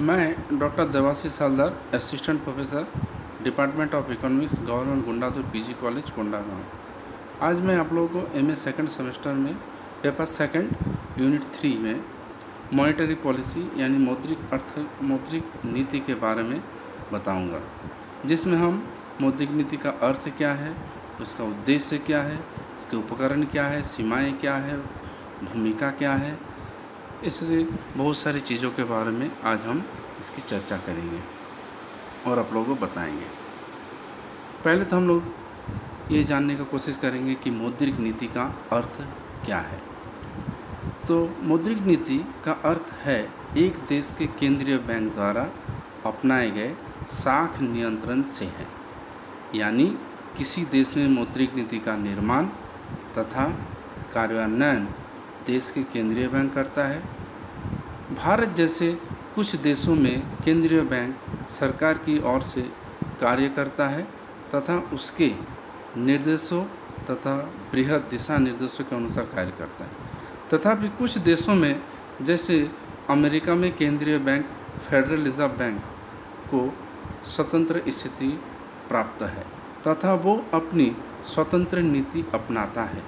मैं doctor Devashish Haldar, assistant professor, department of economics, government Gundadhur PG college, Kondagaon. आज मैं आप लोगों को एमए सेकंड सेमेस्टर में पेपर सेकंड यूनिट 3 में मॉनेटरी पॉलिसी यानी मौद्रिक नीति के बारे में बताऊंगा, जिसमें हम मौद्रिक नीति का अर्थ क्या है, उसका उद्देश्य क्या है, उसके उपकरण क्या है, सीमाएँ क्या है, भूमिका क्या है, इससे बहुत सारी चीज़ों के बारे में आज हम इसकी चर्चा करेंगे और आप लोगों को बताएंगे। पहले तो हम लोग ये जानने की कोशिश करेंगे कि मौद्रिक नीति का अर्थ क्या है। तो मौद्रिक नीति का अर्थ है एक देश के केंद्रीय बैंक द्वारा अपनाए गए साख नियंत्रण से है, यानी किसी देश में मौद्रिक नीति का निर्माण तथा कार्यान्वयन देश के केंद्रीय बैंक करता है। भारत जैसे कुछ देशों में केंद्रीय बैंक सरकार की ओर से कार्य करता है तथा उसके निर्देशों तथा बृहद दिशा निर्देशों के अनुसार कार्य करता है। तथापि कुछ देशों में, जैसे अमेरिका में केंद्रीय बैंक फेडरल रिजर्व बैंक को स्वतंत्र स्थिति प्राप्त है तथा वो अपनी स्वतंत्र नीति अपनाता है,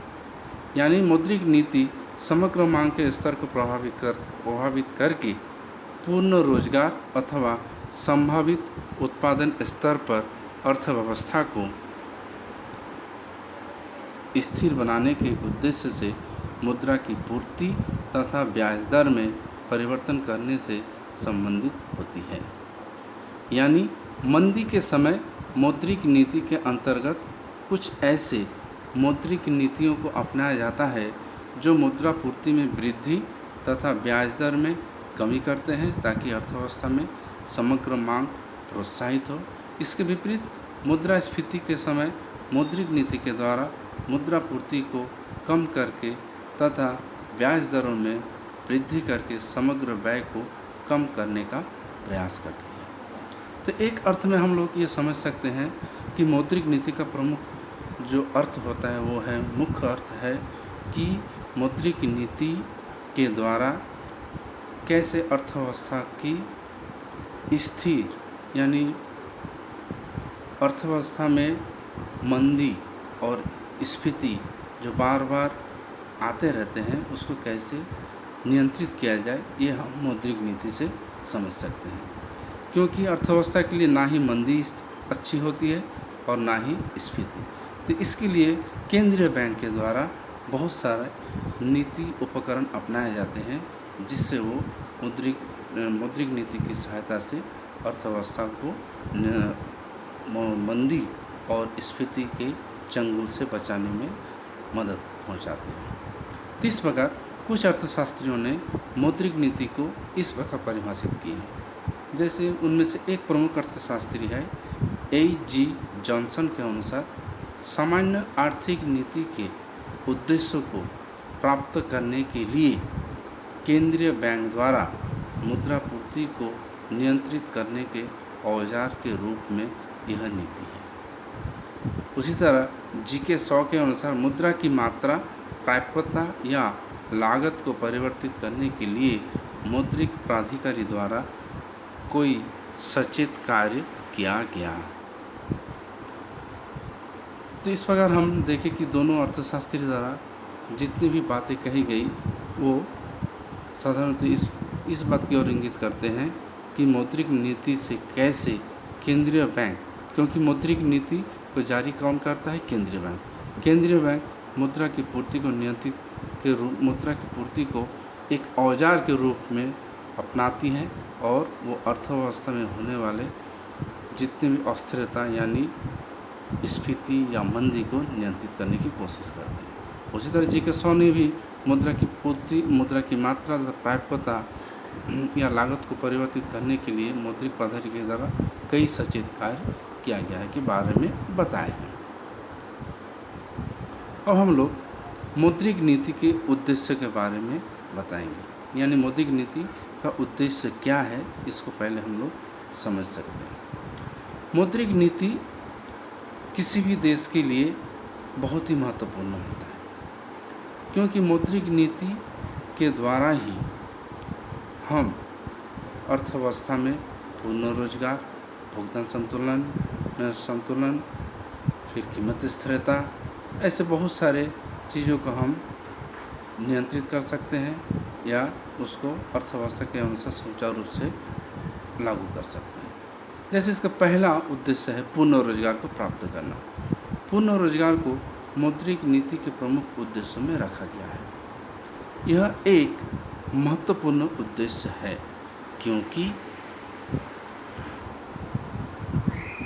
यानी मौद्रिक नीति समग्र मांग के स्तर को प्रभावित करके पूर्ण रोजगार अथवा संभावित उत्पादन स्तर पर अर्थव्यवस्था को स्थिर बनाने के उद्देश्य से मुद्रा की पूर्ति तथा ब्याज दर में परिवर्तन करने से संबंधित होती है। यानी मंदी के समय मौद्रिक नीति के अंतर्गत कुछ ऐसे मौद्रिक नीतियों को अपनाया जाता है जो मुद्रा पूर्ति में वृद्धि तथा ब्याज दर में कमी करते हैं, ताकि अर्थव्यवस्था में समग्र मांग प्रोत्साहित हो। इसके विपरीत मुद्रास्फीति के समय मौद्रिक नीति के द्वारा मुद्रा पूर्ति को कम करके तथा ब्याज दरों में वृद्धि करके समग्र व्यय को कम करने का प्रयास करती है। तो एक अर्थ में हम लोग ये समझ सकते हैं कि मौद्रिक नीति का प्रमुख जो अर्थ होता है वो है, मुख्य अर्थ है कि मौद्रिक नीति के द्वारा कैसे अर्थव्यवस्था की स्थिर, यानी अर्थव्यवस्था में मंदी और स्फीति जो बार बार आते रहते हैं उसको कैसे नियंत्रित किया जाए, ये हम मौद्रिक नीति से समझ सकते हैं। क्योंकि अर्थव्यवस्था के लिए ना ही मंदी अच्छी होती है और ना ही स्फीति, तो इसके लिए केंद्रीय बैंक के द्वारा बहुत सारे नीति उपकरण अपनाए जाते हैं, जिससे वो मौद्रिक नीति की सहायता से अर्थव्यवस्था को मंदी और स्फीति के चंगुल से बचाने में मदद पहुंचाते हैं। तो इस प्रकार कुछ अर्थशास्त्रियों ने मौद्रिक नीति को इस प्रकार परिभाषित की है। जैसे उनमें से एक प्रमुख अर्थशास्त्री है A.G. जॉनसन के अनुसार, सामान्य आर्थिक नीति के उद्देश्यों को प्राप्त करने के लिए केंद्रीय बैंक द्वारा मुद्रा पूर्ति को नियंत्रित करने के औजार के रूप में यह नीति है। उसी तरह G.K. शॉ के अनुसार मुद्रा की मात्रा, प्राप्यता या लागत को परिवर्तित करने के लिए मौद्रिक प्राधिकारी द्वारा कोई सचेत कार्य किया गया। तो इस प्रकार हम देखें कि दोनों अर्थशास्त्री द्वारा जितनी भी बातें कही गई वो साधारणतः इस बात की ओर इंगित करते हैं कि मौद्रिक नीति से कैसे केंद्रीय बैंक, क्योंकि मौद्रिक नीति को जारी कौन करता है? केंद्रीय बैंक। केंद्रीय बैंक मुद्रा की पूर्ति को एक औजार के रूप में अपनाती है और वो अर्थव्यवस्था में होने वाले जितनी भी अस्थिरता यानी स्फीति या मंदी को नियंत्रित करने की कोशिश करते हैं। उसी तरह G.K. शॉ ने भी मुद्रा की पूर्ति, मुद्रा की मात्रा तथा प्राप्यता या लागत को परिवर्तित करने के लिए मौद्रिक प्राधिकारी के द्वारा कई सचेत कार्य किया गया है के बारे में बताए हैं। अब हम लोग मौद्रिक नीति के उद्देश्य के बारे में बताएंगे, यानी मौद्रिक नीति का उद्देश्य क्या है, इसको पहले हम लोग समझ सकते हैं। मौद्रिक नीति किसी भी देश के लिए बहुत ही महत्वपूर्ण होता है, क्योंकि मौद्रिक नीति के द्वारा ही हम अर्थव्यवस्था में पूर्ण रोजगार, भुगतान संतुलन, फिर कीमत स्थिरता, ऐसे बहुत सारे चीज़ों को हम नियंत्रित कर सकते हैं या उसको अर्थव्यवस्था के अनुसार सुचारू रूप से लागू कर सकते हैं। जैसे इसका पहला उद्देश्य है पूर्ण रोजगार को प्राप्त करना। पूर्ण रोजगार को मौद्रिक नीति के प्रमुख उद्देश्यों में रखा गया है। यह एक महत्वपूर्ण उद्देश्य है क्योंकि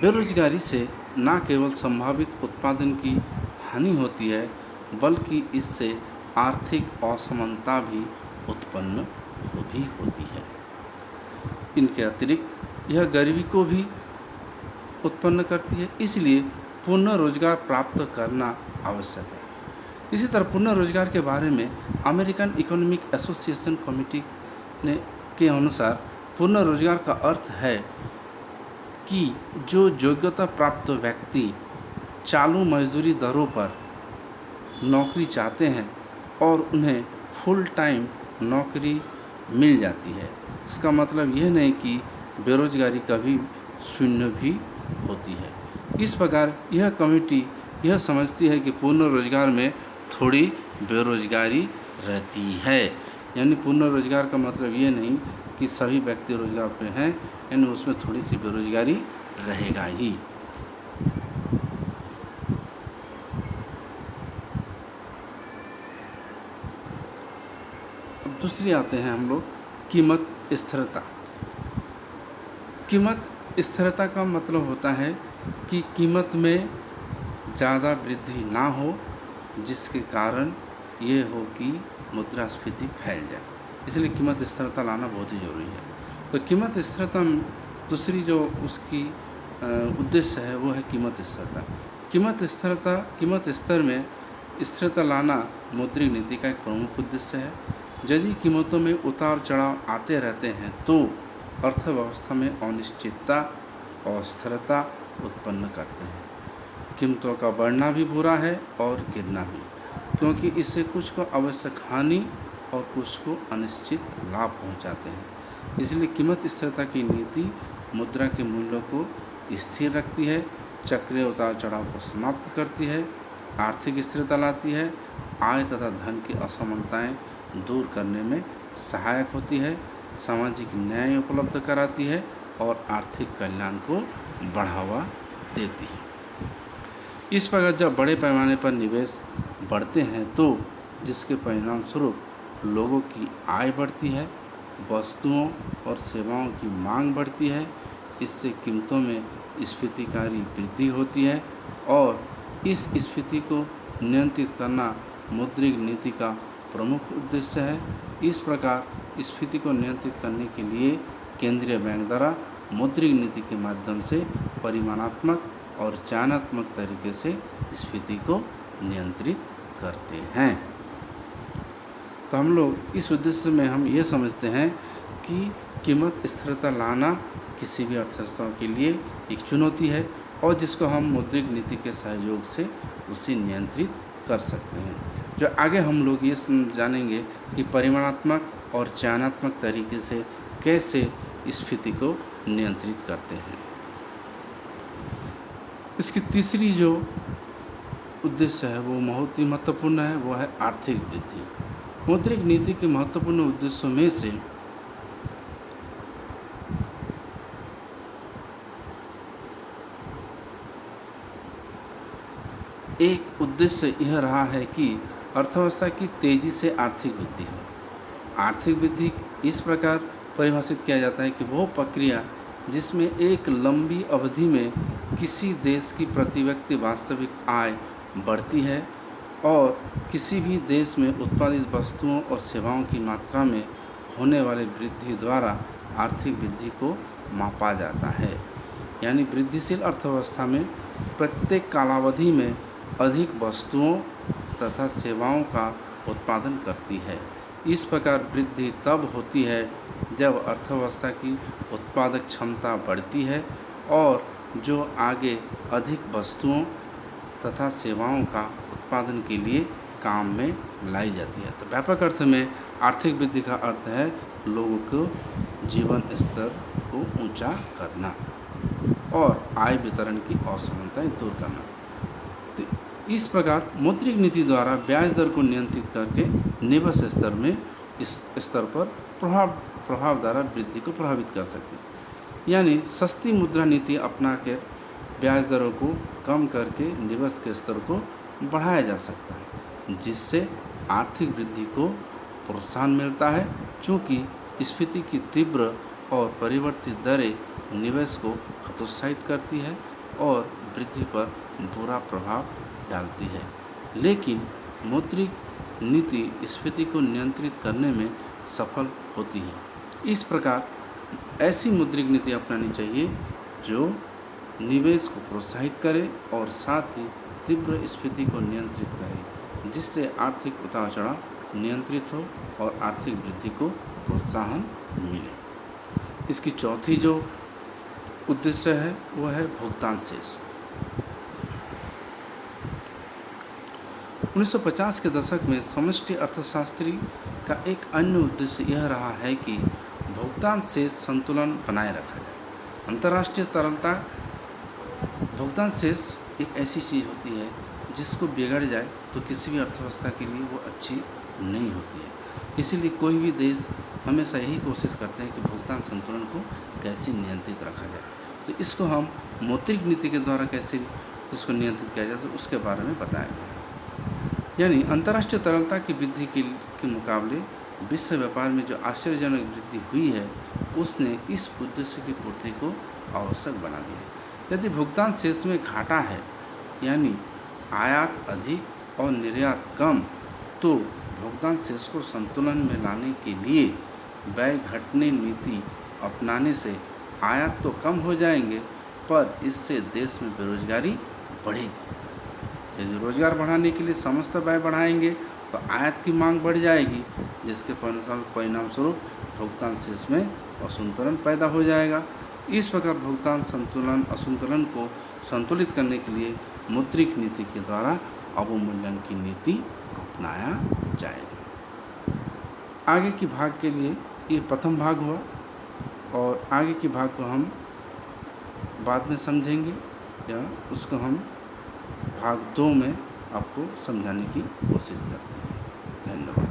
बेरोजगारी से न केवल संभावित उत्पादन की हानि होती है बल्कि इससे आर्थिक असमानता भी उत्पन्न होती है। इनके अतिरिक्त यह गरीबी को भी उत्पन्न करती है, इसलिए पूर्ण रोजगार प्राप्त करना आवश्यक है। इसी तरह पूर्ण रोजगार के बारे में अमेरिकन इकोनॉमिक एसोसिएशन कमेटी के अनुसार पूर्ण रोजगार का अर्थ है कि जो योग्यता प्राप्त व्यक्ति चालू मजदूरी दरों पर नौकरी चाहते हैं और उन्हें फुल टाइम नौकरी मिल जाती है। इसका मतलब यह नहीं कि बेरोजगारी कभी शून्य भी होती है। इस प्रकार यह कमेटी यह समझती है कि पूर्ण रोजगार में थोड़ी बेरोजगारी रहती है। यानी पूर्ण रोजगार का मतलब ये नहीं कि सभी व्यक्ति रोजगार पे हैं, यानी उसमें थोड़ी सी बेरोजगारी रहेगा ही। अब दूसरी आते हैं हम लोग कीमत स्थिरता। कीमत स्थिरता का मतलब होता है कि कीमत में ज़्यादा वृद्धि ना हो जिसके कारण ये हो कि मुद्रास्फीति फैल जाए, इसलिए कीमत स्थिरता लाना बहुत ही ज़रूरी है। तो कीमत स्थिरता में दूसरी जो उसकी उद्देश्य है वो है कीमत स्थिरता। कीमत स्तर में स्थिरता लाना मौद्रिक नीति का एक प्रमुख उद्देश्य है। यदि कीमतों में उतार चढ़ाव आते रहते हैं तो अर्थव्यवस्था में अनिश्चितता और अस्थिरता उत्पन्न करते हैं। कीमतों का बढ़ना भी बुरा है और गिरना भी, क्योंकि इससे कुछ को आवश्यक हानि और कुछ को अनिश्चित लाभ पहुंचाते हैं। इसलिए कीमत स्थिरता की नीति मुद्रा के मूल्यों को स्थिर रखती है, चक्रीय उतार चढ़ाव को समाप्त करती है, आर्थिक स्थिरता लाती है, आय तथा धन की असमानताएं दूर करने में सहायक होती है, सामाजिक न्याय उपलब्ध कराती है और आर्थिक कल्याण को बढ़ावा देती है। इस प्रकार जब बड़े पैमाने पर निवेश बढ़ते हैं तो जिसके परिणाम स्वरूप लोगों की आय बढ़ती है, वस्तुओं और सेवाओं की मांग बढ़ती है, इससे कीमतों में स्फीतिकारी वृद्धि होती है और इस स्फीति को नियंत्रित करना मौद्रिक नीति का प्रमुख उद्देश्य है। इस प्रकार स्फीति को नियंत्रित करने के लिए केंद्रीय बैंक द्वारा मौद्रिक नीति के माध्यम से परिमाणात्मक और चयनात्मक तरीके से स्फीति को नियंत्रित करते हैं। तो हम लोग इस उद्देश्य में हम ये समझते हैं कि कीमत स्थिरता लाना किसी भी अर्थव्यवस्था के लिए एक चुनौती है और जिसको हम मौद्रिक नीति के सहयोग से उसे नियंत्रित कर सकते हैं। जो आगे हम लोग ये जानेंगे कि परिमाणात्मक और चयनात्मक तरीके से कैसे स्फीति को नियंत्रित करते हैं। इसकी तीसरी जो उद्देश्य है वो बहुत ही महत्वपूर्ण है, वो है आर्थिक वृद्धि। मौद्रिक नीति के महत्वपूर्ण उद्देश्यों में से एक उद्देश्य यह रहा है कि अर्थव्यवस्था की तेजी से आर्थिक वृद्धि हो। आर्थिक वृद्धि इस प्रकार परिभाषित किया जाता है कि वो प्रक्रिया जिसमें एक लंबी अवधि में किसी देश की प्रति व्यक्ति वास्तविक आय बढ़ती है और किसी भी देश में उत्पादित वस्तुओं और सेवाओं की मात्रा में होने वाली वृद्धि द्वारा आर्थिक वृद्धि को मापा जाता है। यानी वृद्धिशील अर्थव्यवस्था में प्रत्येक कालावधि में अधिक वस्तुओं तथा सेवाओं का उत्पादन करती है। इस प्रकार वृद्धि तब होती है जब अर्थव्यवस्था की उत्पादक क्षमता बढ़ती है और जो आगे अधिक वस्तुओं तथा सेवाओं का उत्पादन के लिए काम में लाई जाती है। तो व्यापक अर्थ में आर्थिक वृद्धि का अर्थ है लोगों को जीवन स्तर को ऊंचा करना और आय वितरण की असमानताएं दूर करना। तो इस प्रकार मौद्रिक नीति द्वारा ब्याज दर को नियंत्रित करके निवेश स्तर में इस स्तर पर प्रभाव द्वारा वृद्धि को प्रभावित कर सकती है। यानी सस्ती मुद्रा नीति अपना कर ब्याज दरों को कम करके निवेश के स्तर को बढ़ाया जा सकता है, जिससे आर्थिक वृद्धि को प्रोत्साहन मिलता है। चूँकि स्फीति की तीव्र और परिवर्तित दरें निवेश को हतोत्साहित करती है और वृद्धि पर बुरा प्रभाव डालती है, लेकिन मौद्रिक नीति स्फीति को नियंत्रित करने में सफल होती है। इस प्रकार ऐसी मौद्रिक नीति अपनानी चाहिए जो निवेश को प्रोत्साहित करे और साथ ही तीव्र स्फीति को नियंत्रित करे, जिससे आर्थिक उतार चढ़ाव नियंत्रित हो और आर्थिक वृद्धि को प्रोत्साहन मिले। इसकी चौथी जो उद्देश्य है वह है भुगतान शेष। 1950 के दशक में समष्टि अर्थशास्त्री का एक अन्य उद्देश्य यह रहा है कि भुगतान शेष संतुलन बनाए रखा जाए। अंतर्राष्ट्रीय तरलता भुगतान शेष एक ऐसी चीज़ होती है जिसको बिगड़ जाए तो किसी भी अर्थव्यवस्था के लिए वो अच्छी नहीं होती है। इसीलिए कोई भी देश हमेशा यही कोशिश करते हैं कि भुगतान संतुलन को कैसे नियंत्रित रखा जाए। तो इसको हम मौद्रिक नीति के द्वारा कैसे इसको नियंत्रित किया जाए तो उसके बारे में बताया गया। यानी अंतर्राष्ट्रीय तरलता की वृद्धि के मुकाबले विश्व व्यापार में जो आश्चर्यजनक वृद्धि हुई है उसने इस उद्देश्य की पूर्ति को आवश्यक बना दिया। यदि भुगतान शेष में घाटा है, यानी आयात अधिक और निर्यात कम, तो भुगतान शेष को संतुलन में लाने के लिए व्यय घटने नीति अपनाने से आयात तो कम हो जाएंगे, पर इससे देश में बेरोजगारी बढ़ेगी। यदि रोजगार बढ़ाने के लिए समस्त व्यय बढ़ाएंगे तो आयात की मांग बढ़ जाएगी, जिसके परिणाम स्वरूप भुगतान शेष में असंतुलन पैदा हो जाएगा। इस प्रकार भुगतान असंतुलन को संतुलित करने के लिए मौद्रिक नीति के द्वारा अवमूल्यन की नीति अपनाया जाएगा। आगे की भाग के लिए ये प्रथम भाग हुआ और आगे की भाग को हम बाद में समझेंगे या उसको हम भाग 2 में आपको समझाने की कोशिश करते हैं। धन्यवाद।